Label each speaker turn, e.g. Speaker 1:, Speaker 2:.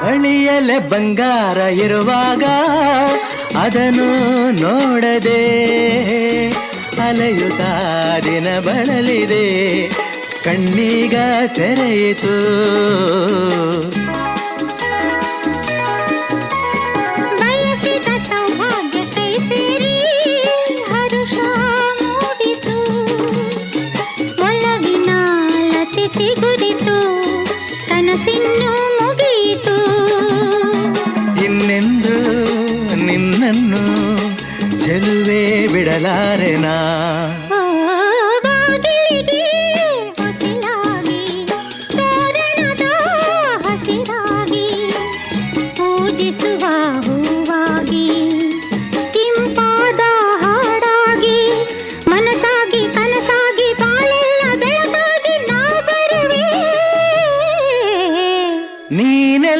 Speaker 1: ಬಳಿಯಲೆ ಬಂಗಾರ ಇರುವಾಗ ಅದನ್ನು ನೋಡದೆ ಅಲೆಯುತ್ತಾ ದಿನ ಬಳಲಿದೆ, ಕಣ್ಣೀಗ ತೆರೆಯಿತು.
Speaker 2: ಬಯಸಿದ ಸೌಭಾಗ್ಯ ಕೈ ಸೇರಿ ಹರುಷ ಮೂಡಿತು, ಒಲವಿನ ಲತೆ ಚಿಗುರಿತು, ಕನಸಿನ್ನು ಮುಗಿಯಿತು.
Speaker 1: ಇನ್ನೆಂದು ನಿನ್ನನ್ನು ಚೆಲುವೆ ಬಿಡಲಾರೆನಾ.
Speaker 2: ಬಾಗಿಲಿಗೆ ಹೊಸಿಲಾಗಿ ತೋರಣದ ಹಸಿರಾಗಿ ಪೂಜಿಸುವ